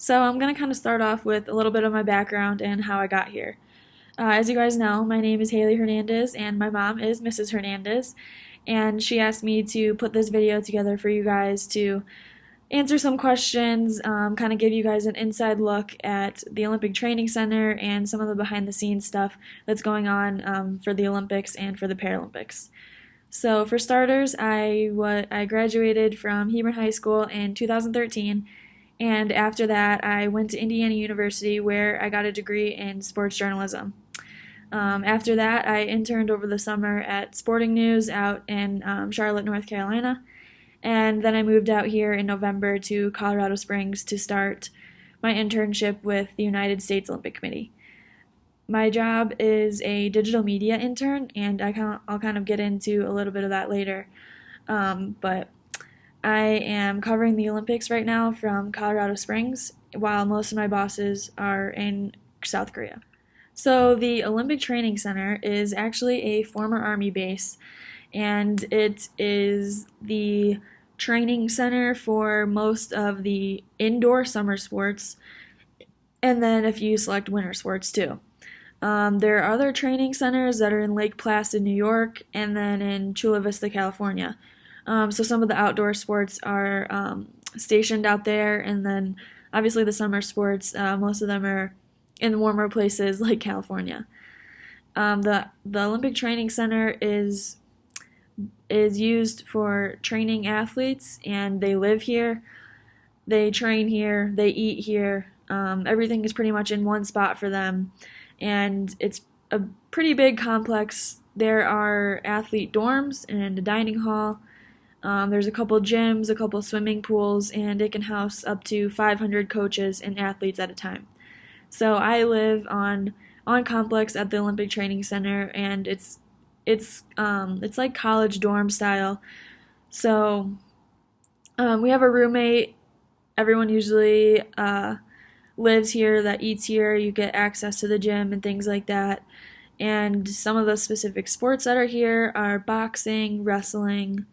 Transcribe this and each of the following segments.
So I'm going to kind of start off with a little bit of my background and how I got here. As you guys know, my name is Haley Hernandez and my mom is Mrs. Hernandez. And she asked me to put this video together for you guys to answer some questions, kind of give you guys an inside look at the Olympic Training Center and some of the behind the scenes stuff that's going on for the Olympics and for the Paralympics. So, for starters, I graduated from Hebron High School in 2013, and after that, I went to Indiana University where I got a degree in sports journalism. After that, I interned over the summer at Sporting News out in Charlotte, North Carolina, and then I moved out here in November to Colorado Springs to start my internship with the United States Olympic Committee. My job is a digital media intern, and I'll kind of get into a little bit of that later. But I am covering the Olympics right now from Colorado Springs, while most of my bosses are in South Korea. So, the Olympic Training Center is actually a former Army base, and it is the training center for most of the indoor summer sports, and then a few select winter sports too. There are other training centers that are in Lake Placid, New York, and then in Chula Vista, California. So some of the outdoor sports are stationed out there, and then obviously the summer sports, most of them are in warmer places like California. The Olympic Training Center is used for training athletes, and they live here, they train here, they eat here. Everything is pretty much in one spot for them, and it's a pretty big complex. There are athlete dorms and a dining hall. There's a couple gyms, a couple swimming pools, and it can house up to 500 coaches and athletes at a time. So I live on complex at the Olympic Training Center, and it's like college dorm style. So we have a roommate. Everyone usually lives here that eats here. You get access to the gym and things like that. And some of the specific sports that are here are boxing, wrestling,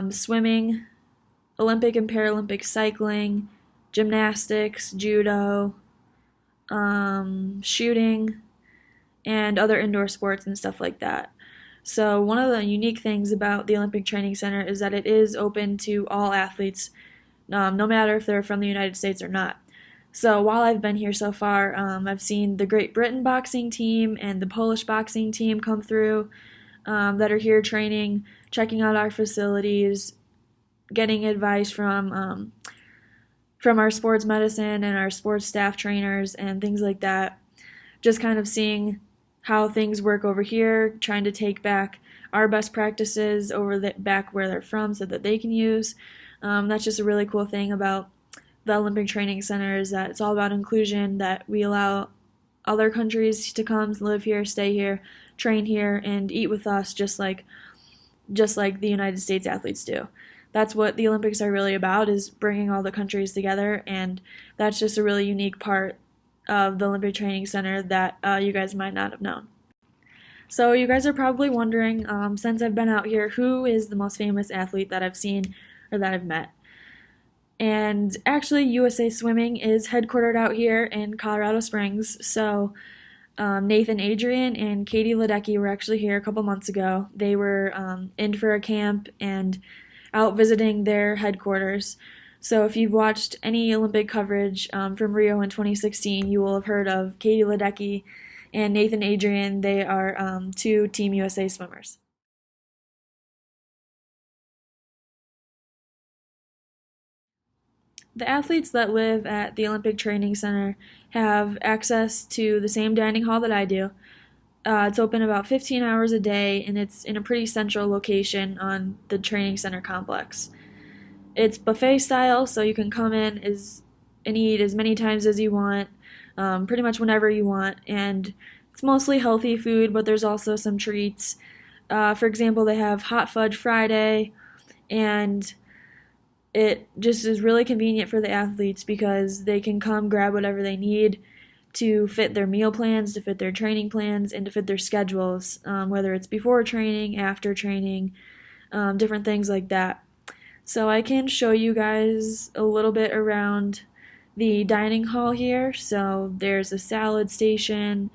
swimming, Olympic and Paralympic cycling, gymnastics, judo, shooting, and other indoor sports and stuff like that. So, one of the unique things about the Olympic Training Center is that it is open to all athletes, no matter if they're from the United States or not. So, while I've been here so far, I've seen the Great Britain boxing team and the Polish boxing team come through that are here training, checking out our facilities, getting advice from our sports medicine and our sports staff trainers and things like that. Just kind of seeing how things work over here, trying to take back our best practices back where they're from so that they can use. That's just a really cool thing about the Olympic Training Center is that it's all about inclusion, that we allow other countries to come live here, stay here, train here, and eat with us just like the United States athletes do. That's what the Olympics are really about, is bringing all the countries together, and that's just a really unique part of the Olympic Training Center that you guys might not have known. So you guys are probably wondering, since I've been out here, who is the most famous athlete that I've seen or that I've met? And actually, USA Swimming is headquartered out here in Colorado Springs. So Nathan Adrian and Katie Ledecky were actually here a couple months ago. They were in for a camp and out visiting their headquarters. So if you've watched any Olympic coverage from Rio in 2016, you will have heard of Katie Ledecky and Nathan Adrian. They are two Team USA swimmers. The athletes that live at the Olympic Training Center have access to the same dining hall that I do. It's open about 15 hours a day, and it's in a pretty central location on the training center complex. It's buffet style, so you can come in and eat as many times as you want, pretty much whenever you want, and it's mostly healthy food, but there's also some treats. For example, they have Hot Fudge Friday, and it just is really convenient for the athletes because they can come grab whatever they need to fit their meal plans, to fit their training plans, and to fit their schedules, whether it's before training, after training, different things like that. So I can show you guys a little bit around the dining hall here. So there's a salad station.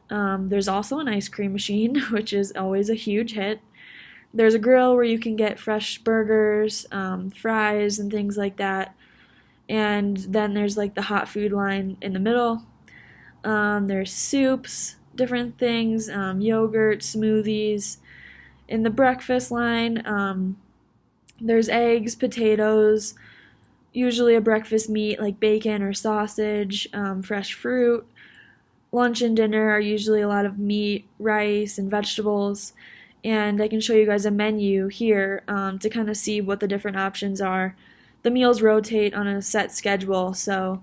There's also an ice cream machine, which is always a huge hit. There's a grill where you can get fresh burgers, fries, and things like that. And then there's like the hot food line in the middle. There's soups, different things, yogurt, smoothies. In the breakfast line, there's eggs, potatoes, usually a breakfast meat like bacon or sausage, fresh fruit. Lunch and dinner are usually a lot of meat, rice, and vegetables. And I can show you guys a menu here to kind of see what the different options are. The meals rotate on a set schedule, so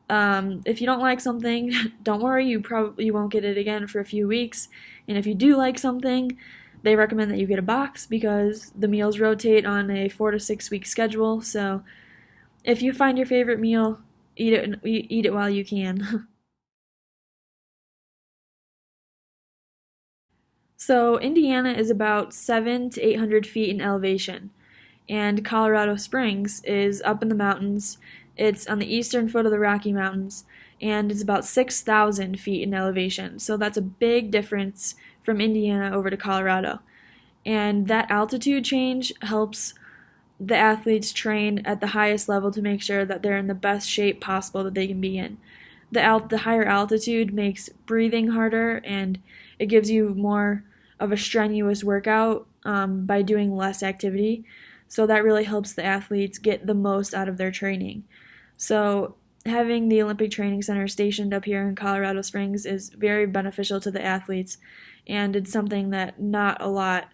if you don't like something, don't worry, you probably won't get it again for a few weeks. And if you do like something, they recommend that you get a box because the meals rotate on a 4 to 6 week schedule. So if you find your favorite meal, eat it while you can. So Indiana is about 700 to 800 feet in elevation, and Colorado Springs is up in the mountains. It's on the eastern foot of the Rocky Mountains, and it's about 6,000 feet in elevation. So that's a big difference from Indiana over to Colorado. And that altitude change helps the athletes train at the highest level to make sure that they're in the best shape possible that they can be in. The higher altitude makes breathing harder, and it gives you more of a strenuous workout by doing less activity. So that really helps the athletes get the most out of their training. So having the Olympic Training Center stationed up here in Colorado Springs is very beneficial to the athletes, and it's something that not a lot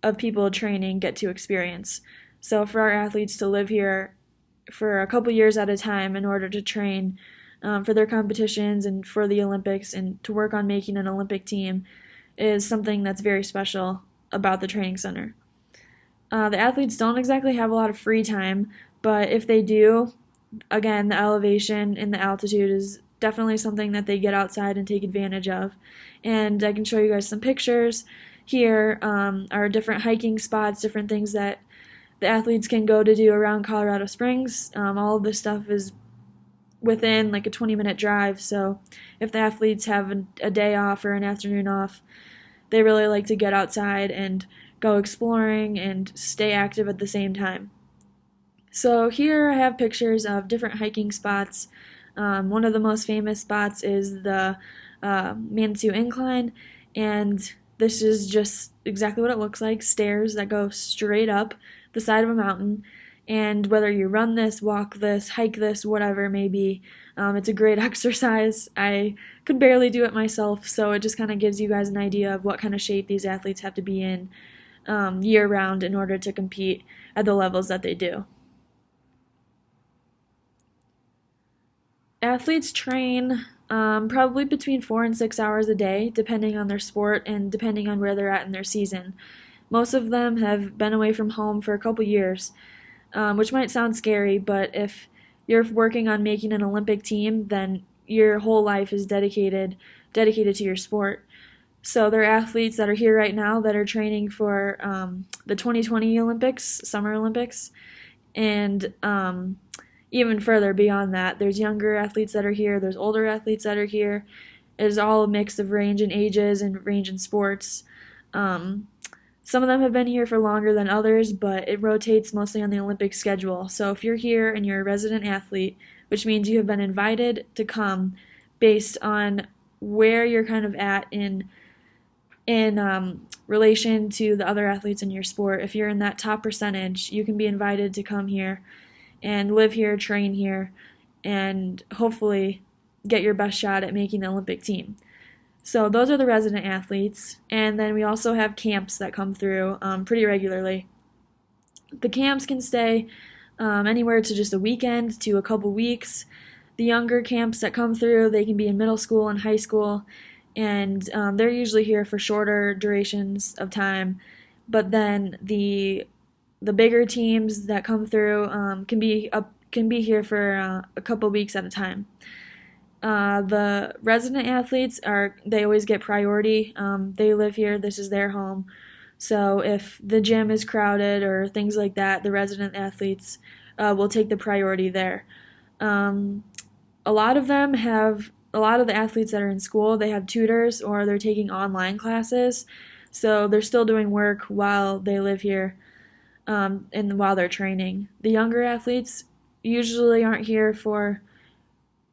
of people training get to experience. So for our athletes to live here for a couple years at a time in order to train for their competitions and for the Olympics and to work on making an Olympic team is something that's very special about the training center. The athletes don't exactly have a lot of free time, but if they do, again, the elevation and the altitude is definitely something that they get outside and take advantage of. And I can show you guys some pictures. Here are different hiking spots, different things that the athletes can go to do around Colorado Springs. All of this stuff is within like a 20-minute drive, so if the athletes have a day off or an afternoon off, they really like to get outside and go exploring and stay active at the same time. So here I have pictures of different hiking spots. One of the most famous spots is the Manitou Incline, and this is just exactly what it looks like, stairs that go straight up the side of a mountain. And whether you run this, walk this, hike this, whatever it may be, it's a great exercise. I could barely do it myself, so it just kind of gives you guys an idea of what kind of shape these athletes have to be in year round in order to compete at the levels that they do. Athletes train probably between 4 and 6 hours a day, depending on their sport and depending on where they're at in their season. Most of them have been away from home for a couple years, which might sound scary, but if you're working on making an Olympic team, then your whole life is dedicated to your sport. So there are athletes that are here right now that are training for the 2020 Olympics, Summer Olympics, and even further beyond that. There's younger athletes that are here, there's older athletes that are here. It's all a mix of range in ages and range in sports. Some of them have been here for longer than others, but it rotates mostly on the Olympic schedule. So if you're here and you're a resident athlete, which means you have been invited to come based on where you're kind of at in relation to the other athletes in your sport. If you're in that top percentage, you can be invited to come here and live here, train here, and hopefully get your best shot at making the Olympic team. So those are the resident athletes, and then we also have camps that come through pretty regularly. The camps can stay anywhere to just a weekend to a couple weeks. The younger camps that come through, they can be in middle school and high school, and they're usually here for shorter durations of time. But then the bigger teams that come through can be here for a couple weeks at a time. The resident athletes they always get priority. They live here, this is their home. So if the gym is crowded or things like that, the resident athletes will take the priority there. Um, a lot of them have a lot of the athletes that are in school, they have tutors or they're taking online classes, so they're still doing work while they live here, and while they're training. The younger athletes usually aren't here for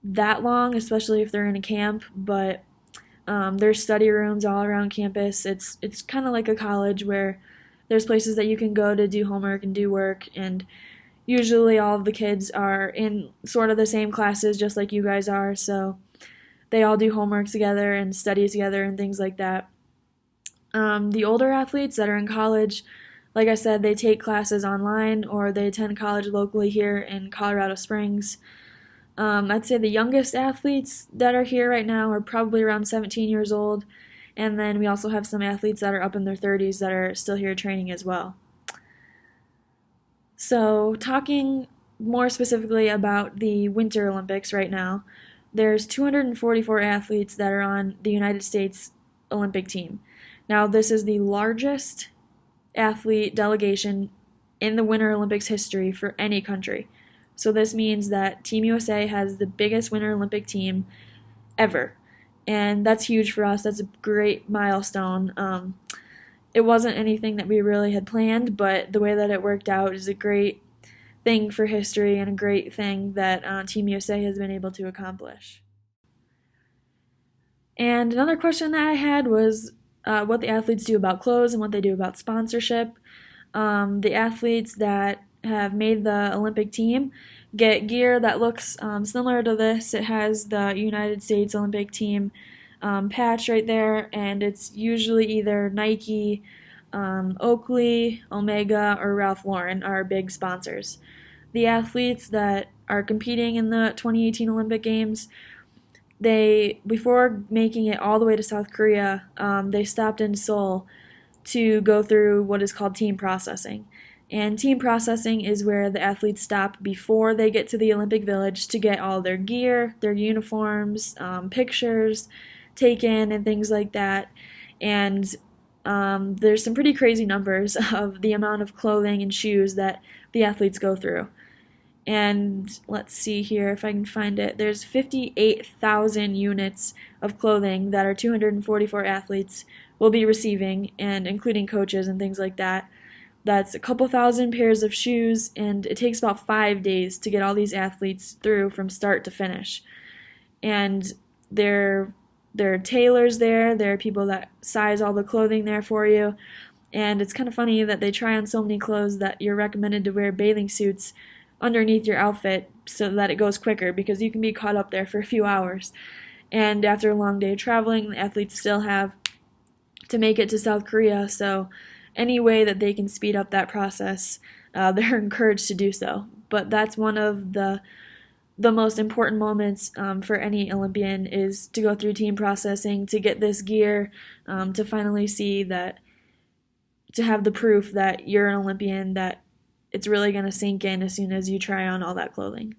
that long, especially if they're in a camp, but there's study rooms all around campus. It's kind of like a college where there's places that you can go to do homework and do work, and usually all of the kids are in sort of the same classes just like you guys are, so they all do homework together and study together and things like that. The older athletes that are in college, like I said, they take classes online or they attend college locally here in Colorado Springs. I'd say the youngest athletes that are here right now are probably around 17 years old, and then we also have some athletes that are up in their 30s that are still here training as well. So, talking more specifically about the Winter Olympics right now, there's 244 athletes that are on the United States Olympic team. Now, this is the largest athlete delegation in the Winter Olympics history for any country. So this means that Team USA has the biggest Winter Olympic team ever. And that's huge for us. That's a great milestone. It wasn't anything that we really had planned, but the way that it worked out is a great thing for history and a great thing that Team USA has been able to accomplish. And another question that I had was what the athletes do about clothes and what they do about sponsorship. The athletes that have made the Olympic team get gear that looks similar to this. It has the United States Olympic team patch right there, and it's usually either Nike, Oakley, Omega, or Ralph Lauren are big sponsors. The athletes that are competing in the 2018 Olympic Games, they before making it all the way to South Korea, they stopped in Seoul to go through what is called team processing. And team processing is where the athletes stop before they get to the Olympic Village to get all their gear, their uniforms, pictures taken, and things like that. And there's some pretty crazy numbers of the amount of clothing and shoes that the athletes go through. And let's see here if I can find it. There's 58,000 units of clothing that our 244 athletes will be receiving, and including coaches and things like that. That's a couple thousand pairs of shoes, and it takes about 5 days to get all these athletes through from start to finish. And there are tailors there. There are people that size all the clothing there for you. And it's kind of funny that they try on so many clothes that you're recommended to wear bathing suits underneath your outfit so that it goes quicker, because you can be caught up there for a few hours. And after a long day of traveling, the athletes still have to make it to South Korea, so any way that they can speed up that process, they're encouraged to do so. But that's one of the most important moments for any Olympian, is to go through team processing, to get this gear, to finally see that, to have the proof that you're an Olympian, that it's really going to sink in as soon as you try on all that clothing.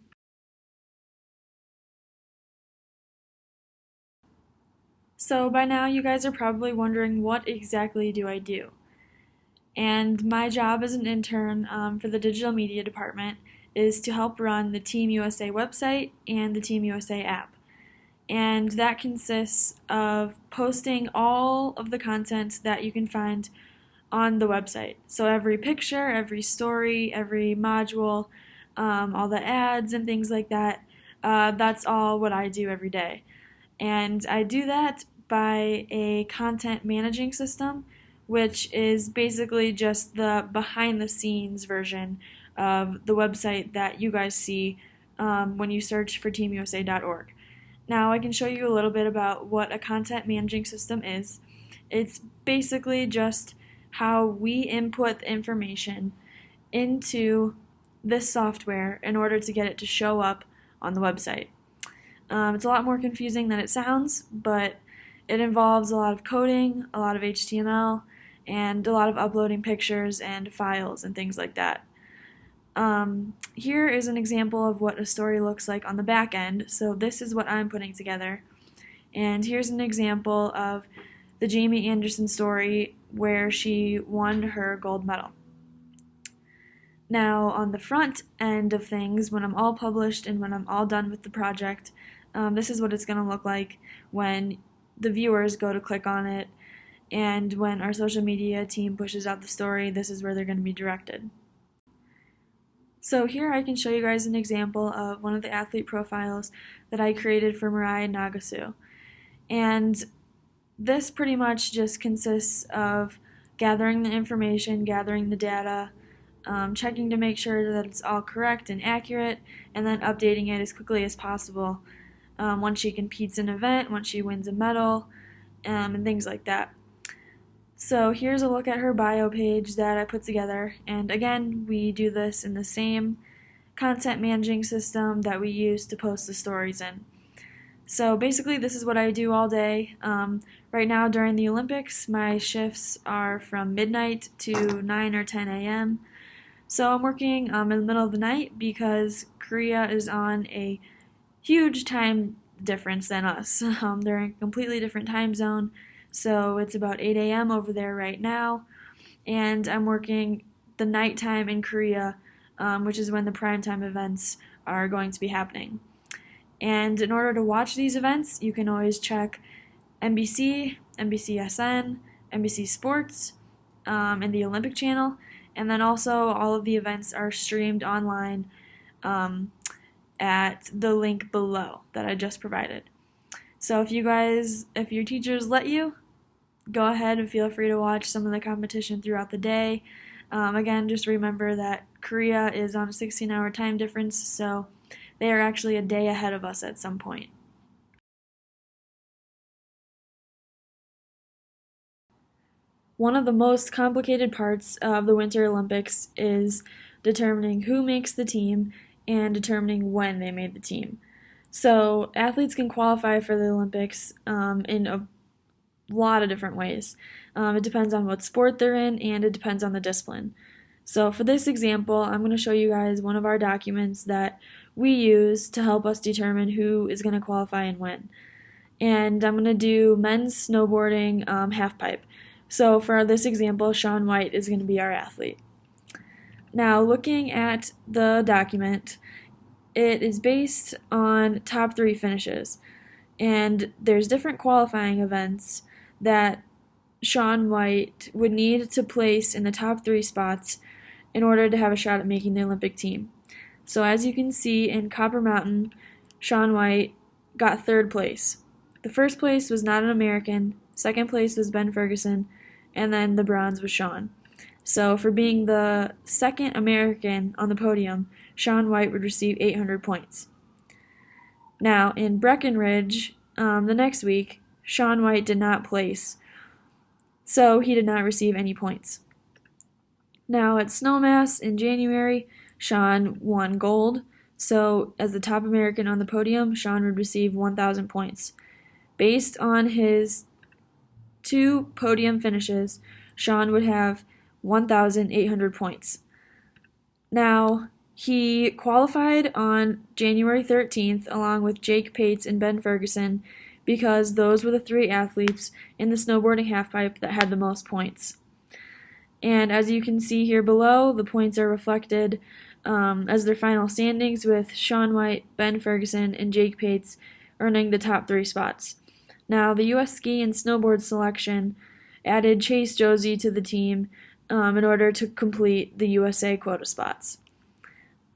So by now you guys are probably wondering, what exactly do I do? And my job as an intern for the digital media department is to help run the Team USA website and the Team USA app. And that consists of posting all of the content that you can find on the website. So every picture, every story, every module, all the ads and things like that, that's all what I do every day. And I do that by a content managing system, which is basically just the behind the scenes version of the website that you guys see when you search for teamusa.org. Now, I can show you a little bit about what a content managing system is. It's basically just how we input the information into this software in order to get it to show up on the website. It's a lot more confusing than it sounds, but it involves a lot of coding, a lot of HTML, and a lot of uploading pictures and files and things like that. Here is an example of what a story looks like on the back end. So this is what I'm putting together. And here's an example of the Jamie Anderson story where she won her gold medal. Now, on the front end of things, when I'm all published and when I'm all done with the project, this is what it's going to look like when the viewers go to click on it, and when our social media team pushes out the story, this is where they're going to be directed. So here I can show you guys an example of one of the athlete profiles that I created for Mirai Nagasu. And this pretty much just consists of gathering the information, gathering the data, checking to make sure that it's all correct and accurate, and then updating it as quickly as possible once she competes in an event, once she wins a medal, and things like that. So here's a look at her bio page that I put together, and again, we do this in the same content managing system that we use to post the stories in. So basically, this is what I do all day. Right now, during the Olympics, my shifts are from midnight to 9 or 10 a.m. So I'm working in the middle of the night because Korea is on a huge time difference than us. They're in a completely different time zone. So it's about 8 a.m. over there right now. And I'm working the nighttime in Korea, which is when the primetime events are going to be happening. And in order to watch these events, you can always check NBC, NBCSN, NBC Sports, and the Olympic Channel. And then also all of the events are streamed online at the link below that I just provided. So if your teachers let you, go ahead and feel free to watch some of the competition throughout the day. Again, just remember that Korea is on a 16-hour time difference, so they are actually a day ahead of us at some point. One of the most complicated parts of the Winter Olympics is determining who makes the team and determining when they made the team. So athletes can qualify for the Olympics in a lot of different ways. It depends on what sport they're in, and it depends on the discipline. So for this example, I'm going to show you guys one of our documents that we use to help us determine who is going to qualify and when. And I'm going to do men's snowboarding halfpipe. So for this example, Shaun White is going to be our athlete. Now, looking at the document, it is based on top 3 finishes. And there's different qualifying events that Shaun White would need to place in the top 3 spots in order to have a shot at making the Olympic team. So as you can see in Copper Mountain, Shaun White got 3rd place. The 1st place was not an American, 2nd place was Ben Ferguson, and then the bronze was Shaun. So for being the 2nd American on the podium, Shaun White would receive 800 points. Now, in Breckenridge, the next week, Shaun White did not place, so he did not receive any points. Now, at Snowmass in January, Shaun won gold, so as the top American on the podium, Shaun would receive 1,000 points. Based on his 2 podium finishes, Shaun would have 1,800 points. Now, he qualified on January 13th along with Jake Pates and Ben Ferguson because those were the 3 athletes in the snowboarding halfpipe that had the most points. And as you can see here below, the points are reflected as their final standings, with Shaun White, Ben Ferguson, and Jake Pates earning the top 3 spots. Now, the U.S. ski and snowboard selection added Chase Josie to the team in order to complete the USA quota spots.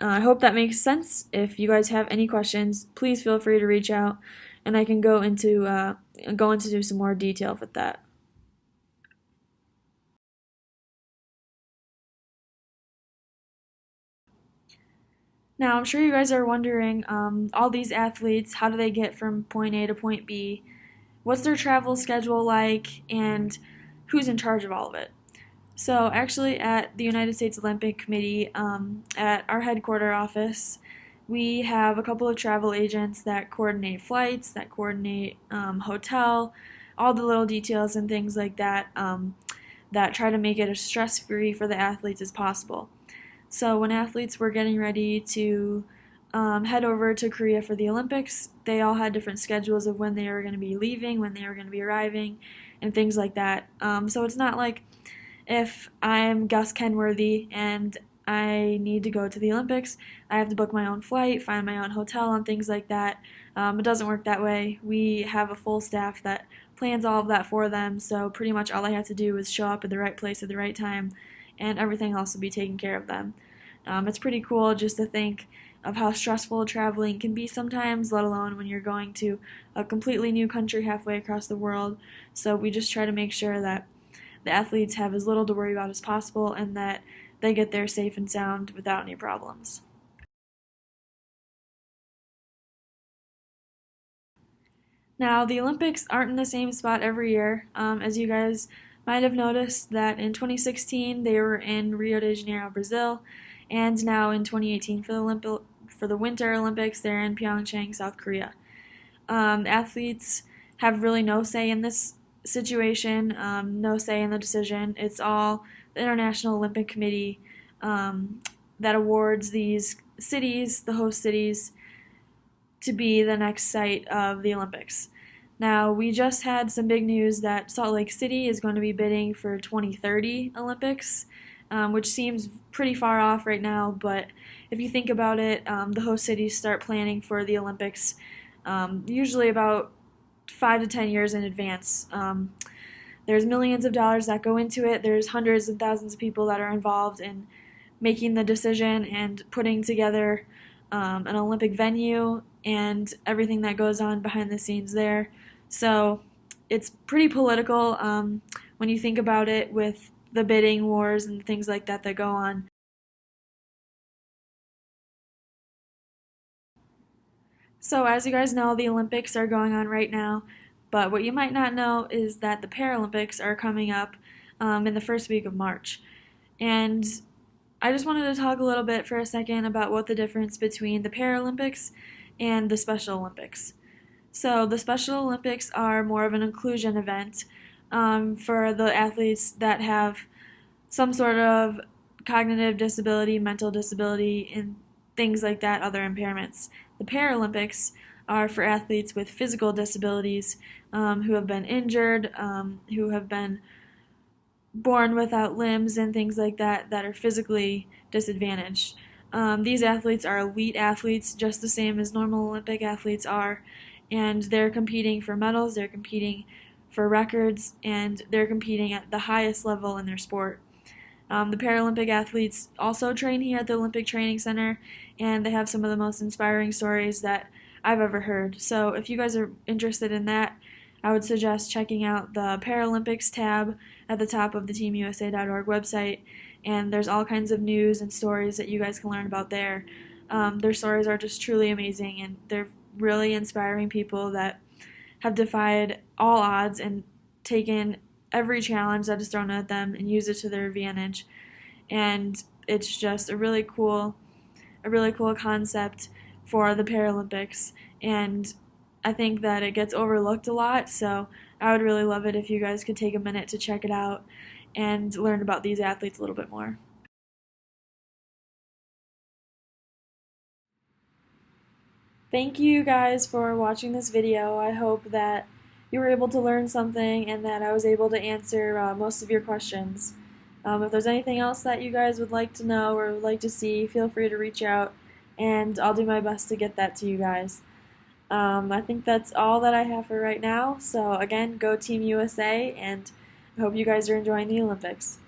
I hope that makes sense. If you guys have any questions, please feel free to reach out, and I can go into some more detail with that. Now, I'm sure you guys are wondering, all these athletes, how do they get from point A to point B? What's their travel schedule like, and who's in charge of all of it? So actually at the United States Olympic Committee, at our headquarter office, we have a couple of travel agents that coordinate flights, that coordinate hotel, all the little details and things like that, that try to make it as stress-free for the athletes as possible. So when athletes were getting ready to head over to Korea for the Olympics, they all had different schedules of when they were going to be leaving, when they were going to be arriving, and things like that. So it's not like if I'm Gus Kenworthy and I need to go to the Olympics, I have to book my own flight, find my own hotel, and things like that. It doesn't work that way. We have a full staff that plans all of that for them, so pretty much all I have to do is show up at the right place at the right time, and everything else will be taken care of them. It's pretty cool just to think of how stressful traveling can be sometimes, let alone when you're going to a completely new country halfway across the world. So we just try to make sure that the athletes have as little to worry about as possible and that they get there safe and sound without any problems. Now, the Olympics aren't in the same spot every year. As you guys might have noticed, that in 2016 they were in Rio de Janeiro, Brazil, and now in 2018 for the Winter Olympics they're in Pyeongchang, South Korea. Athletes have really no say in this situation, no say in the decision. It's all the International Olympic Committee that awards these cities, the host cities, to be the next site of the Olympics. Now, we just had some big news that Salt Lake City is going to be bidding for 2030 Olympics, which seems pretty far off right now, but if you think about it, the host cities start planning for the Olympics usually about 5 to 10 years in advance. There's millions of dollars that go into it. There's hundreds and thousands of people that are involved in making the decision and putting together an Olympic venue and everything that goes on behind the scenes there. So it's pretty political when you think about it, with the bidding wars and things like that that go on. So as you guys know, the Olympics are going on right now, but what you might not know is that the Paralympics are coming up in the first week of March. And I just wanted to talk a little bit for a second about what the difference between the Paralympics and the Special Olympics. So the Special Olympics are more of an inclusion event for the athletes that have some sort of cognitive disability, mental disability, and things like that, other impairments. The Paralympics are for athletes with physical disabilities who have been injured, who have been born without limbs and things like that that are physically disadvantaged. These athletes are elite athletes, just the same as normal Olympic athletes are, and they're competing for medals, they're competing for records, and they're competing at the highest level in their sport. The Paralympic athletes also train here at the Olympic Training Center, and they have some of the most inspiring stories that I've ever heard. So if you guys are interested in that, I would suggest checking out the Paralympics tab at the top of the teamusa.org website, and there's all kinds of news and stories that you guys can learn about there. Their stories are just truly amazing, and they're really inspiring people that have defied all odds and taken every challenge that is thrown at them and use it to their advantage. And it's just a really cool concept for the Paralympics, and I think that it gets overlooked a lot, so I would really love it if you guys could take a minute to check it out and learn about these athletes a little bit more. Thank you guys for watching this video. I hope that you were able to learn something and that I was able to answer most of your questions. If there's anything else that you guys would like to know or would like to see, feel free to reach out, and I'll do my best to get that to you guys. I think that's all that I have for right now. So again, go Team USA, and I hope you guys are enjoying the Olympics.